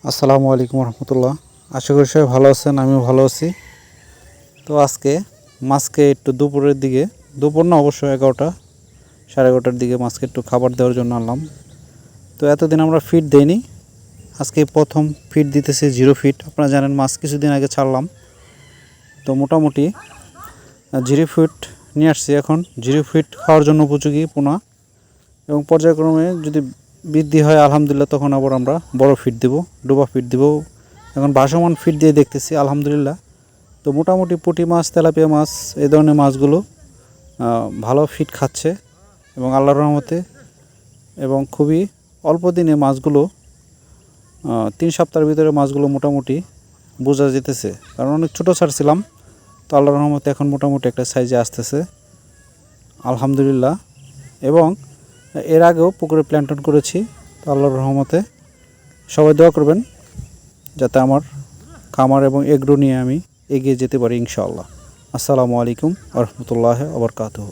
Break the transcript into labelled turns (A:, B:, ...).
A: আসসালামু আলাইকুম রহমতুল্লাহ। আশা করি সবাই ভালো আছেন, আমিও ভালো আছি। তো আজকে মাছকে একটু দুপুরের দিকে, দুপুর না অবশ্য 11টা 11:30টার দিকে মাছকে একটু খাবার দেওয়ার জন্য আনলাম। তো এতদিন আমরা ফিড দেইনি, আজকে প্রথম ফিড দিতেছি 0 ফিট। আপনারা জানেন মাছ কিছুদিন আগে ছাড়লাম, তো মোটামুটি 0 ফিট নিয়ে আসছি। এখন 0 ফিট খাওয়ার জন্য উপযোগী পোনা, এবং পর্যায়ক্রমে যদি বৃদ্ধি হয় আলহামদুলিল্লাহ তখন আবার আমরা বড় ফিড দেব, ডোবা ফিড দেব। এখন ভাসমান ফিড দিয়ে দেখতেছি আলহামদুলিল্লাহ। তো মোটামুটি পুঁটি মাছ, তেলাপিয়া মাছ, এই ধরনের মাছগুলো ভালো ফিড খাচ্ছে এবং আল্লাহর রহমতে, এবং খুবই অল্প দিনে মাছগুলো 3 সপ্তাহের ভিতরে মাছগুলো মোটামুটি বোঝা যেতেছে, কারণ অনেক ছোটো ছাড়ছিলাম। তো আল্লাহর রহমতে এখন মোটামুটি একটা সাইজে আসতেছে আলহামদুলিল্লাহ। এবং এর আগেও পুকুরে প্ল্যান্টন করেছি। তো আল্লাহর রহমতে সবাই দোয়া করবেন যাতে আমার খামার এবং এগ্রো নিয়ে আমি এগিয়ে যেতে পারি ইনশাআল্লাহ। আসসালামু আলাইকুম ওয়া রাহমাতুল্লাহি ওয়া বারাকাতুহু।